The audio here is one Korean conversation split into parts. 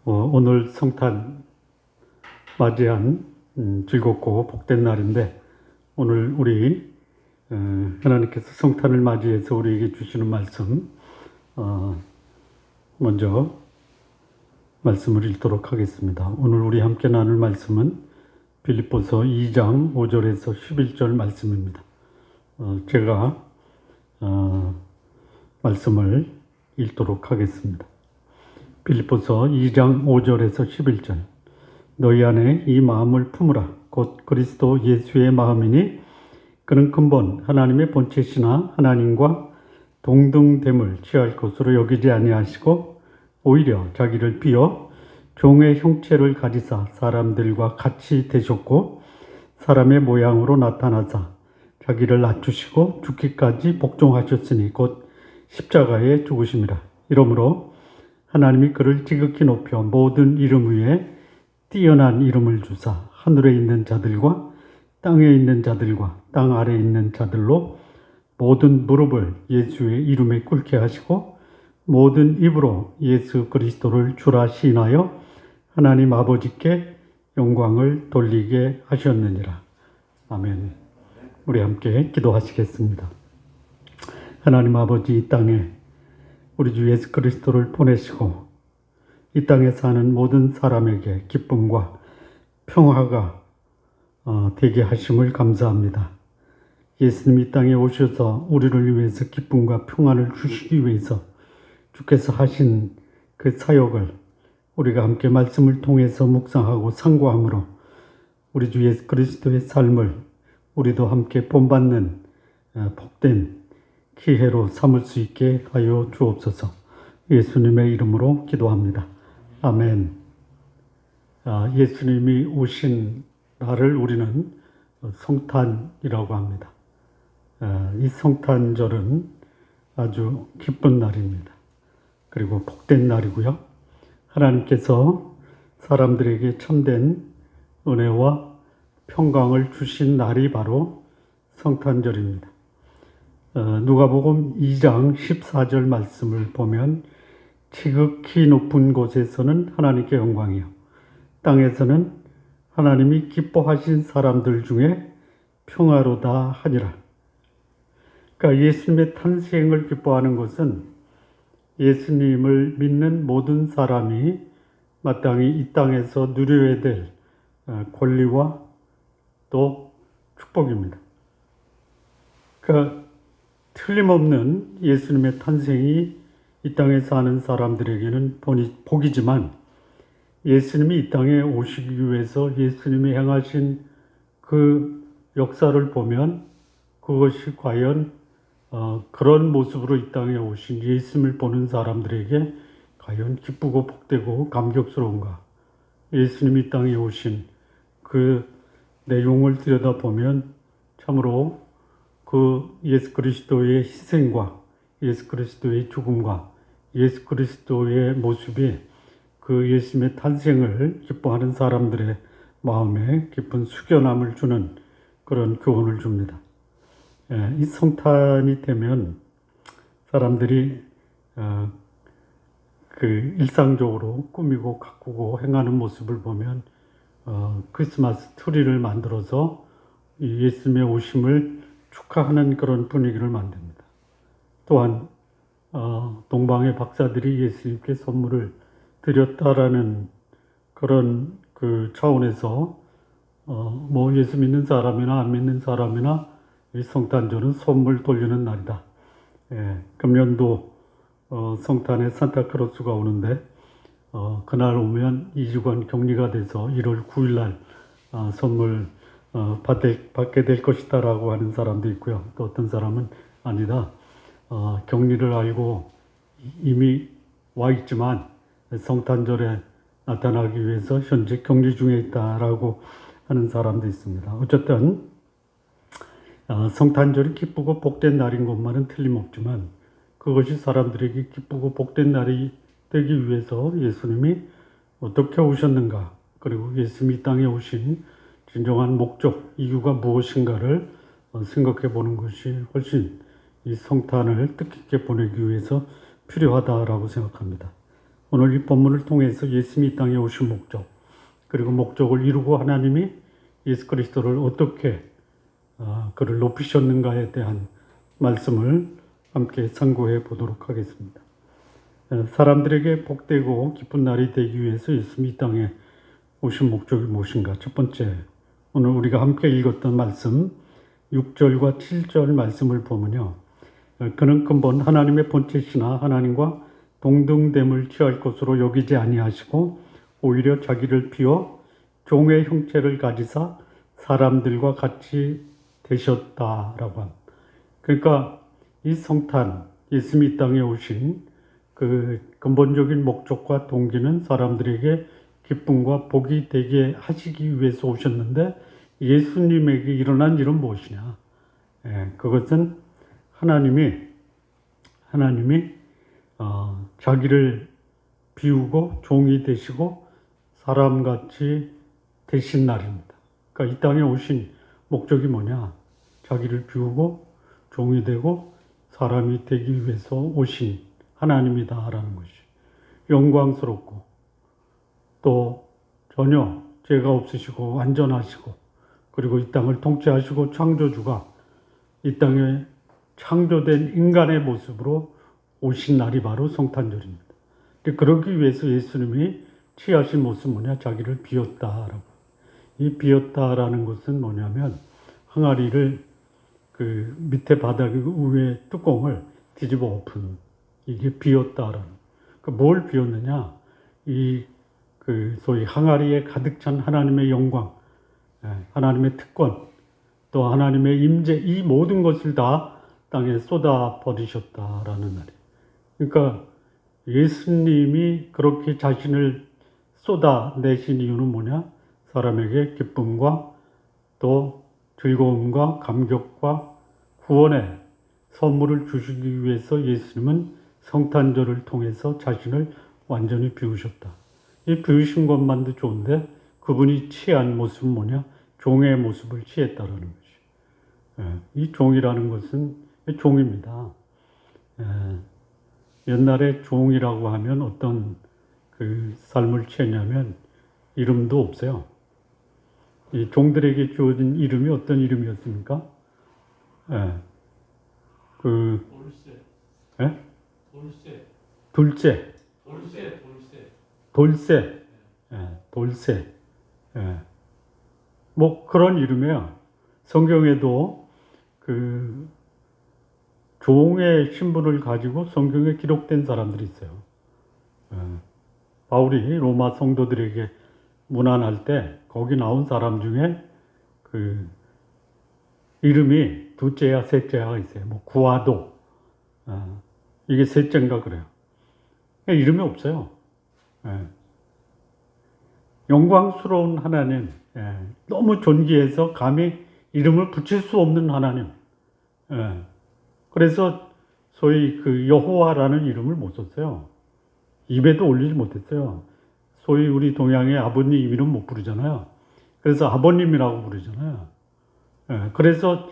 오늘 성탄 맞이한 즐겁고 복된 날인데, 오늘 우리 하나님께서 성탄을 맞이해서 우리에게 주시는 말씀, 먼저 말씀을 읽도록 하겠습니다. 오늘 우리 함께 나눌 말씀은 빌립보서 2장 5절에서 11절 말씀입니다. 제가 말씀을 읽도록 하겠습니다. 빌립보서 2장 5절에서 11절. 너희 안에 이 마음을 품으라. 곧 그리스도 예수의 마음이니 그는 근본 하나님의 본체시나 하나님과 동등됨을 취할 것으로 여기지 아니하시고 오히려 자기를 비어 종의 형체를 가지사 사람들과 같이 되셨고 사람의 모양으로 나타나사 자기를 낮추시고 죽기까지 복종하셨으니 곧 십자가에 죽으심이라. 이러므로 하나님이 그를 지극히 높여 모든 이름 위에 뛰어난 이름을 주사 하늘에 있는 자들과 땅에 있는 자들과 땅 아래에 있는 자들로 모든 무릎을 예수의 이름에 꿇게 하시고 모든 입으로 예수 그리스도를 주라 시인하여 하나님 아버지께 영광을 돌리게 하셨느니라. 아멘. 우리 함께 기도하시겠습니다. 하나님 아버지, 이 땅에 우리 주 예수 그리스도를 보내시고 이 땅에 사는 모든 사람에게 기쁨과 평화가 되게 하심을 감사합니다. 예수님이 이 땅에 오셔서 우리를 위해서 기쁨과 평안을 주시기 위해서 주께서 하신 그 사역을 우리가 함께 말씀을 통해서 묵상하고 상고함으로 우리 주 예수 그리스도의 삶을 우리도 함께 본받는 복된 기회로 삼을 수 있게 하여 주옵소서. 예수님의 이름으로 기도합니다. 아멘. 예수님이 오신 날을 우리는 성탄이라고 합니다. 이 성탄절은 아주 기쁜 날입니다. 그리고 복된 날이고요. 하나님께서 사람들에게 참된 은혜와 평강을 주신 날이 바로 성탄절입니다. 누가복음 2장 14절 말씀을 보면 지극히 높은 곳에서는 하나님께 영광이요 땅에서는 하나님이 기뻐하신 사람들 중에 평화로다 하니라. 그러니까 예수님의 탄생을 기뻐하는 것은 예수님을 믿는 모든 사람이 마땅히 이 땅에서 누려야 될 권리와 또 축복입니다. 그러니까 틀림없는 예수님의 탄생이 이 땅에 사는 사람들에게는 복이지만 예수님이 이 땅에 오시기 위해서 예수님이 행하신 그 역사를 보면 그것이 과연 그런 모습으로 이 땅에 오신 예수님을 보는 사람들에게 과연 기쁘고 복되고 감격스러운가. 예수님이 이 땅에 오신 그 내용을 들여다보면 참으로 그 예수 그리스도의 희생과 예수 그리스도의 죽음과 예수 그리스도의 모습이 그 예수님의 탄생을 기뻐하는 사람들의 마음에 깊은 숙연함을 주는 그런 교훈을 줍니다. 이 성탄이 되면 사람들이 그 일상적으로 꾸미고 가꾸고 행하는 모습을 보면 크리스마스 트리를 만들어서 예수님의 오심을 축하하는 그런 분위기를 만듭니다. 또한 동방의 박사들이 예수님께 선물을 드렸다라는 그런 그 차원에서 뭐 예수 믿는 사람이나 안 믿는 사람이나 이 성탄절은 선물 돌리는 날이다. 금년도 성탄에 산타크로스가 오는데 그날 오면 2주간 격리가 돼서 1월 9일 날 선물 받게 될 것이다 라고 하는 사람도 있고요. 또 어떤 사람은 아니다. 격리를 알고 이미 와 있지만 성탄절에 나타나기 위해서 현재 격리 중에 있다라고 하는 사람도 있습니다. 어쨌든 성탄절이 기쁘고 복된 날인 것만은 틀림없지만 그것이 사람들에게 기쁘고 복된 날이 되기 위해서 예수님이 어떻게 오셨는가, 그리고 예수님이 땅에 오신 진정한 목적, 이유가 무엇인가를 생각해 보는 것이 훨씬 이 성탄을 뜻깊게 보내기 위해서 필요하다라고 생각합니다. 오늘 이 본문을 통해서 예수님이 이 땅에 오신 목적, 그리고 목적을 이루고 하나님이 예수 그리스도를 어떻게 그를 높이셨는가에 대한 말씀을 함께 상고해 보도록 하겠습니다. 사람들에게 복되고 기쁜 날이 되기 위해서 예수님이 이 땅에 오신 목적이 무엇인가? 첫 번째, 오늘 우리가 함께 읽었던 말씀 6절과 7절 말씀을 보면요, 그는 근본 하나님의 본체시나 하나님과 동등됨을 취할 것으로 여기지 아니하시고 오히려 자기를 비워 종의 형체를 가지사 사람들과 같이 되셨다라고 합니다. 그러니까 이 성탄, 예수님이 이 땅에 오신 그 근본적인 목적과 동기는 사람들에게 기쁨과 복이 되게 하시기 위해서 오셨는데, 예수님에게 일어난 일은 무엇이냐? 그것은 하나님이 자기를 비우고 종이 되시고 사람같이 되신 날입니다. 그러니까 이 땅에 오신 목적이 뭐냐? 자기를 비우고 종이 되고 사람이 되기 위해서 오신 하나님이다라는 것이 영광스럽고, 또 전혀 죄가 없으시고 완전하시고, 그리고 이 땅을 통치하시고 창조주가 이 땅에 창조된 인간의 모습으로 오신 날이 바로 성탄절입니다. 그러기 위해서 예수님이 취하신 모습은 뭐냐? 자기를 비웠다라고. 이 비웠다라는 것은 뭐냐면, 항아리를 그 밑에 바닥 위에 뚜껑을 뒤집어 엎은, 이게 비웠다라는. 뭘 비웠느냐? 그 소위 항아리에 가득 찬 하나님의 영광, 하나님의 특권, 또 하나님의 임재, 이 모든 것을 다 땅에 쏟아 버리셨다라는 날이에요. 그러니까 예수님이 그렇게 자신을 쏟아내신 이유는 뭐냐? 사람에게 기쁨과 또 즐거움과 감격과 구원의 선물을 주시기 위해서 예수님은 성탄절을 통해서 자신을 완전히 비우셨다. 이 비우신 것만도 좋은데, 그분이 취한 모습은 뭐냐? 종의 모습을 취했다라는 것이. 이 종이라는 것은 종입니다. 옛날에 종이라고 하면 어떤 그 삶을 취했냐면 이름도 없어요. 이 종들에게 주어진 이름이 어떤 이름이었습니까? 돌쇠. 뭐 그런 이름이에요. 성경에도 그 종의 신분을 가지고 성경에 기록된 사람들이 있어요. 바울이 로마 성도들에게 문안할 때 거기 나온 사람 중에 그 이름이 둘째야 셋째야가 있어요. 뭐 구아도, 이게 셋째인가 그래요. 이름이 없어요. 영광스러운 하나님, 너무 존귀해서 감히 이름을 붙일 수 없는 하나님. 그래서 소위 그 여호와라는 이름을 못 썼어요. 입에도 올리지 못했어요. 소위 우리 동양의 아버님 이름 못 부르잖아요. 그래서 아버님이라고 부르잖아요. 그래서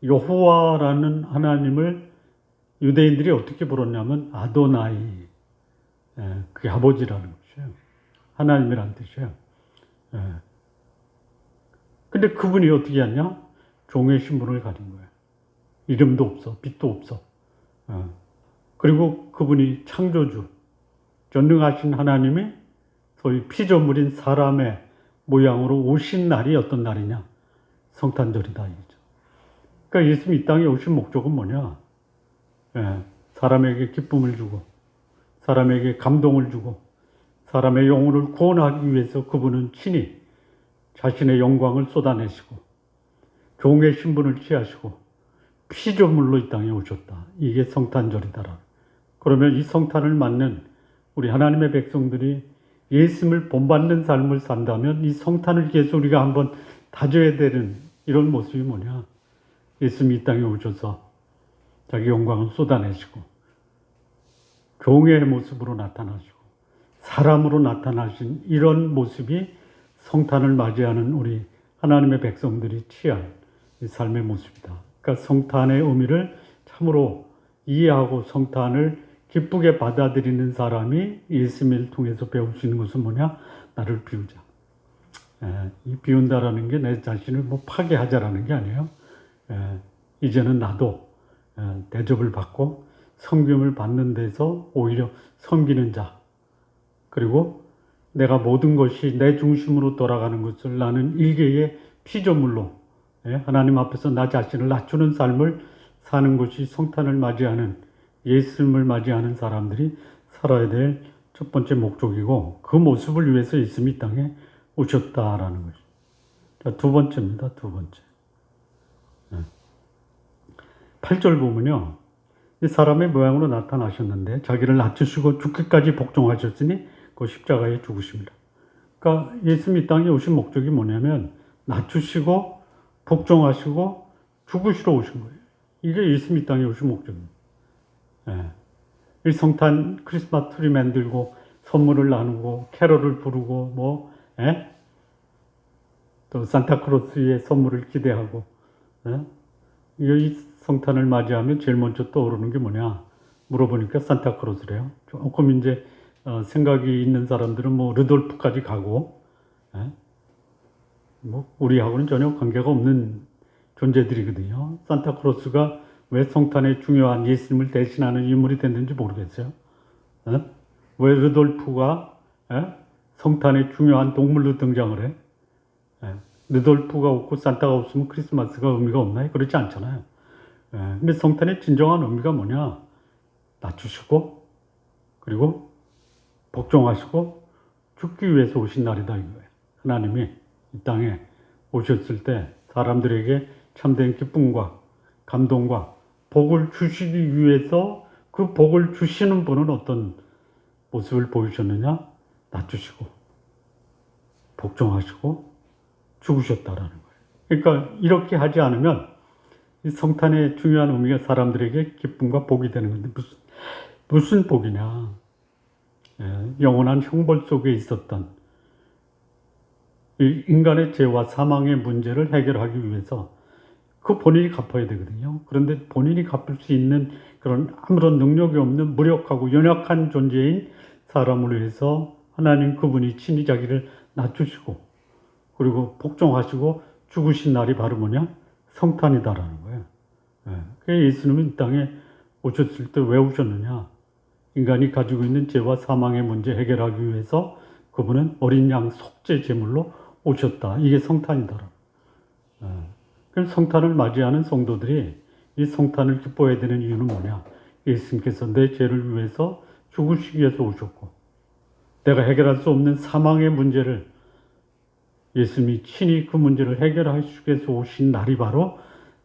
여호와라는 하나님을 유대인들이 어떻게 부르냐면 아도나이, 그게 아버지라는 것이에요. 하나님이라는 뜻이에요. 근데 그분이 어떻게 하냐? 종의 신분을 가진 거예요. 이름도 없어, 빛도 없어. 그리고 그분이 창조주, 전능하신 하나님이 소위 피조물인 사람의 모양으로 오신 날이 어떤 날이냐? 성탄절이다 이거죠. 그러니까 예수님이 이 땅에 오신 목적은 뭐냐? 사람에게 기쁨을 주고, 사람에게 감동을 주고, 사람의 영혼을 구원하기 위해서 그분은 친히 자신의 영광을 쏟아내시고 종의 신분을 취하시고 피조물로 이 땅에 오셨다. 이게 성탄절이다. 그러면 이 성탄을 맞는 우리 하나님의 백성들이 예수님을 본받는 삶을 산다면 이 성탄을 위해서 우리가 한번 다져야 되는 이런 모습이 뭐냐? 예수님이 이 땅에 오셔서 자기 영광을 쏟아내시고 종의 모습으로 나타나시고 사람으로 나타나신 이런 모습이 성탄을 맞이하는 우리 하나님의 백성들이 취한 이 삶의 모습이다. 그러니까 성탄의 의미를 참으로 이해하고 성탄을 기쁘게 받아들이는 사람이 예수님을 통해서 배울 수 있는 것은 뭐냐? 나를 비우자. 이 비운다라는 게 내 자신을 뭐 파괴하자라는 게 아니에요. 이제는 나도 대접을 받고 섬김을 받는 데서 오히려 섬기는 자, 그리고 내가 모든 것이 내 중심으로 돌아가는 것을 나는 일개의 피조물로 하나님 앞에서 나 자신을 낮추는 삶을 사는 것이 성탄을 맞이하는, 예수님을 맞이하는 사람들이 살아야 될 첫 번째 목적이고, 그 모습을 위해서 예수님이 이 땅에 오셨다라는 것이. 자, 두 번째입니다. 두 번째. 8절 보면요, 이 사람의 모양으로 나타나셨는데 자기를 낮추시고 죽기까지 복종하셨으니 그 십자가에 죽으십니다. 그러니까 예수님이 이 땅에 오신 목적이 뭐냐면 낮추시고 복종하시고 죽으시러 오신 거예요. 이게 예수님이 이 땅에 오신 목적입니다. 이 성탄 크리스마스 트리 만들고 선물을 나누고 캐롤을 부르고 또 산타크로스의 선물을 기대하고, 이 성탄을 맞이하면 제일 먼저 떠오르는 게 뭐냐 물어보니까 산타크로스래요. 조금 이제 생각이 있는 사람들은 뭐 르돌프까지 가고, 뭐 우리하고는 전혀 관계가 없는 존재들이거든요. 산타크로스가 왜 성탄의 중요한 예수님을 대신하는 인물이 됐는지 모르겠어요. 왜 르돌프가 성탄의 중요한 동물로 등장을 해? 르돌프가 없고 산타가 없으면 크리스마스가 의미가 없나요? 그렇지 않잖아요. 근데 성탄의 진정한 의미가 뭐냐? 낮추시고 그리고 복종하시고 죽기 위해서 오신 날이다 이거예요. 하나님이 이 땅에 오셨을 때 사람들에게 참된 기쁨과 감동과 복을 주시기 위해서 그 복을 주시는 분은 어떤 모습을 보이셨느냐? 낮추시고 복종하시고 죽으셨다라는 거예요. 그러니까 이렇게 하지 않으면 이 성탄의 중요한 의미가 사람들에게 기쁨과 복이 되는 건데 무슨 복이냐? 영원한 형벌 속에 있었던 이 인간의 죄와 사망의 문제를 해결하기 위해서 그 본인이 갚아야 되거든요. 그런데 본인이 갚을 수 있는 그런 아무런 능력이 없는 무력하고 연약한 존재인 사람을 위해서 하나님 그분이 친히 자기를 낮추시고 그리고 복종하시고 죽으신 날이 바로 뭐냐? 성탄이다라는 거예요. 그래서 예수님은 이 땅에 오셨을 때 왜 오셨느냐? 인간이 가지고 있는 죄와 사망의 문제 해결하기 위해서 그분은 어린 양 속죄 제물로 오셨다. 이게 성탄이다. 그럼 성탄을 맞이하는 성도들이 이 성탄을 기뻐해야 되는 이유는 뭐냐? 예수님께서 내 죄를 위해서 죽으시기 위해서 오셨고 내가 해결할 수 없는 사망의 문제를 예수님이 친히 그 문제를 해결하시기 위해서 오신 날이 바로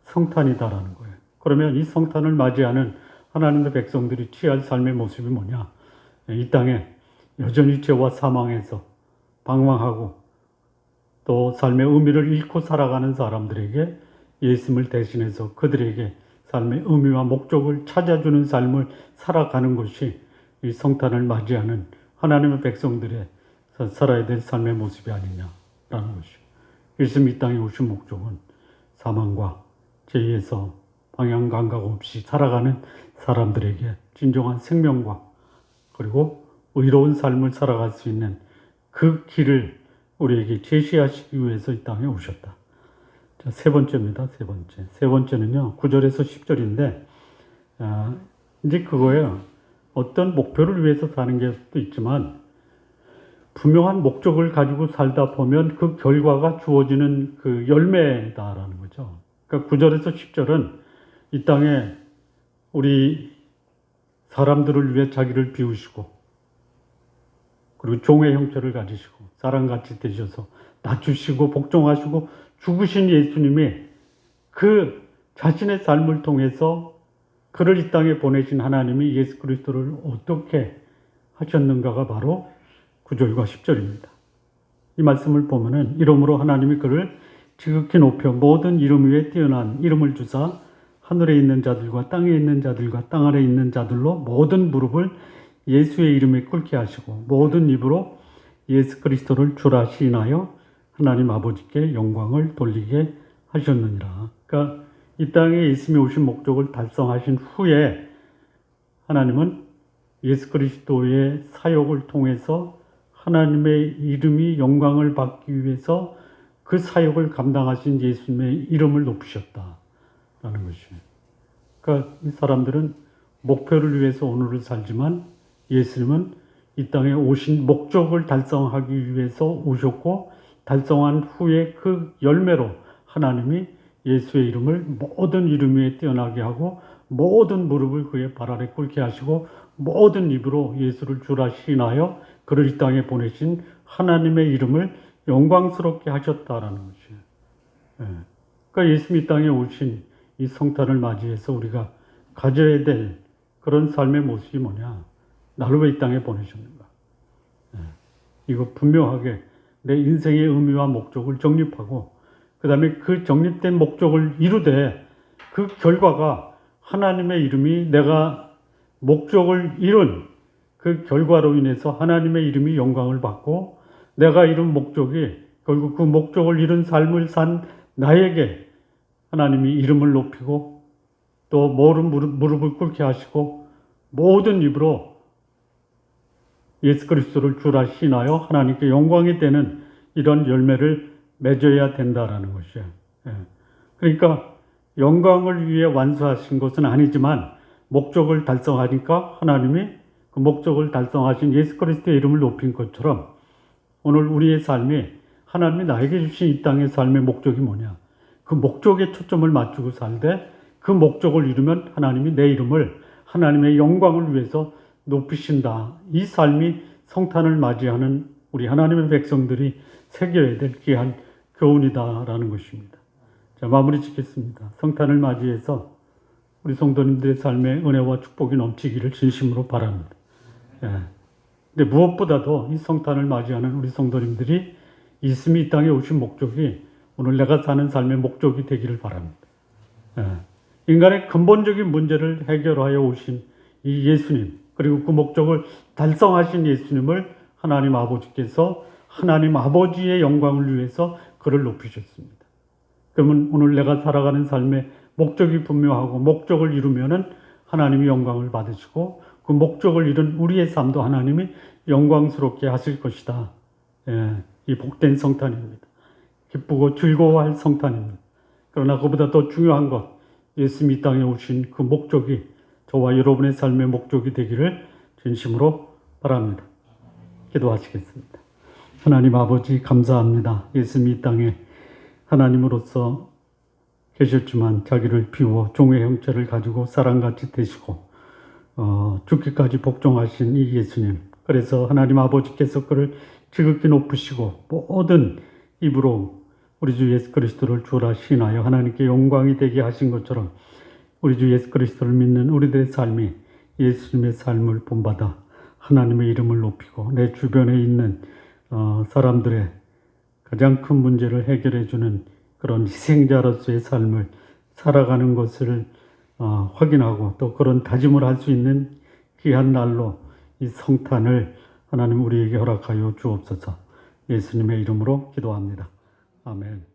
성탄이다라는 거예요. 그러면 이 성탄을 맞이하는 하나님의 백성들이 취할 삶의 모습이 뭐냐? 이 땅에 여전히 죄와 사망에서 방황하고 또 삶의 의미를 잃고 살아가는 사람들에게 예수님을 대신해서 그들에게 삶의 의미와 목적을 찾아주는 삶을 살아가는 것이 이 성탄을 맞이하는 하나님의 백성들의 살아야 될 삶의 모습이 아니냐라는 것이죠. 예수님 이 땅에 오신 목적은 사망과 죄에서 방향 감각 없이 살아가는 사람들에게 진정한 생명과 그리고 의로운 삶을 살아갈 수 있는 그 길을 우리에게 제시하시기 위해서 이 땅에 오셨다. 자, 세 번째입니다. 세 번째. 세 번째는요, 9절에서 10절인데, 이제 그거예요. 어떤 목표를 위해서 사는 것도 있지만, 분명한 목적을 가지고 살다 보면 그 결과가 주어지는 그 열매다라는 거죠. 그러니까 9절에서 10절은 이 땅에 우리 사람들을 위해 자기를 비우시고, 그리고 종의 형체를 가지시고 사람같이 되셔서 낮추시고 복종하시고 죽으신 예수님이 그 자신의 삶을 통해서 그를 이 땅에 보내신 하나님이 예수 그리스도를 어떻게 하셨는가가 바로 9절과 10절입니다. 이 말씀을 보면은 이름으로 하나님이 그를 지극히 높여 모든 이름 위에 뛰어난 이름을 주사 하늘에 있는 자들과 땅에 있는 자들과 땅 아래에 있는 자들로 모든 무릎을 예수의 이름에 꿇게 하시고 모든 입으로 예수 그리스도를 주라 시인하여 하나님 아버지께 영광을 돌리게 하셨느니라. 그러니까 이 땅에 예수님이 오신 목적을 달성하신 후에 하나님은 예수 그리스도의 사역을 통해서 하나님의 이름이 영광을 받기 위해서 그 사역을 감당하신 예수님의 이름을 높이셨다라는 것이에요. 그러니까 이 사람들은 목표를 위해서 오늘을 살지만 예수님은 이 땅에 오신 목적을 달성하기 위해서 오셨고, 달성한 후에 그 열매로 하나님이 예수의 이름을 모든 이름 위에 뛰어나게 하고 모든 무릎을 그의 발 아래 꿇게 하시고 모든 입으로 예수를 주라 시인하여 그를 이 땅에 보내신 하나님의 이름을 영광스럽게 하셨다라는 것이에요. 그러니까 예수님이 이 땅에 오신 이 성탄을 맞이해서 우리가 가져야 될 그런 삶의 모습이 뭐냐? 나를 왜 이 땅에 보내셨는가? 이거 분명하게 내 인생의 의미와 목적을 정립하고, 그 다음에 그 정립된 목적을 이루되 그 결과가 하나님의 이름이, 내가 목적을 이룬 그 결과로 인해서 하나님의 이름이 영광을 받고, 내가 이룬 목적이 결국 그 목적을 이룬 삶을 산 나에게 하나님이 이름을 높이고 또 무릎을 꿇게 하시고 모든 입으로 예수 그리스도를 주라 시인하여 하나님께 영광이 되는 이런 열매를 맺어야 된다라는 것이에요. 그러니까 영광을 위해 완수하신 것은 아니지만 목적을 달성하니까 하나님이 그 목적을 달성하신 예수 그리스도의 이름을 높인 것처럼 오늘 우리의 삶이, 하나님이 나에게 주신 이 땅의 삶의 목적이 뭐냐? 그 목적에 초점을 맞추고 살되 그 목적을 이루면 하나님이 내 이름을, 하나님의 영광을 위해서 높이신다. 이 삶이 성탄을 맞이하는 우리 하나님의 백성들이 새겨야 될 귀한 교훈이다라는 것입니다. 자, 마무리 짓겠습니다. 성탄을 맞이해서 우리 성도님들의 삶에 은혜와 축복이 넘치기를 진심으로 바랍니다. 근데 무엇보다도 이 성탄을 맞이하는 우리 성도님들이 예수님이 이 땅에 오신 목적이 오늘 내가 사는 삶의 목적이 되기를 바랍니다. 인간의 근본적인 문제를 해결하여 오신 이 예수님, 그리고 그 목적을 달성하신 예수님을 하나님 아버지께서 하나님 아버지의 영광을 위해서 그를 높이셨습니다. 그러면 오늘 내가 살아가는 삶의 목적이 분명하고 목적을 이루면은 하나님이 영광을 받으시고 그 목적을 이룬 우리의 삶도 하나님이 영광스럽게 하실 것이다. 이 복된 성탄입니다. 기쁘고 즐거워할 성탄입니다. 그러나 그보다 더 중요한 것, 예수님이 이 땅에 오신 그 목적이 저와 여러분의 삶의 목적이 되기를 진심으로 바랍니다. 기도하시겠습니다. 하나님 아버지 감사합니다. 예수님이 이 땅에 하나님으로서 계셨지만 자기를 비워 종의 형체를 가지고 사람같이 되시고 죽기까지 복종하신 이 예수님, 그래서 하나님 아버지께서 그를 지극히 높으시고 모든 입으로 우리 주 예수 그리스도를 주라 시인하여 하나님께 영광이 되게 하신 것처럼 우리 주 예수 그리스도를 믿는 우리들의 삶이 예수님의 삶을 본받아 하나님의 이름을 높이고 내 주변에 있는 사람들의 가장 큰 문제를 해결해 주는 그런 희생자로서의 삶을 살아가는 것을 확인하고 또 그런 다짐을 할 수 있는 귀한 날로 이 성탄을 하나님 우리에게 허락하여 주옵소서. 예수님의 이름으로 기도합니다. 아멘.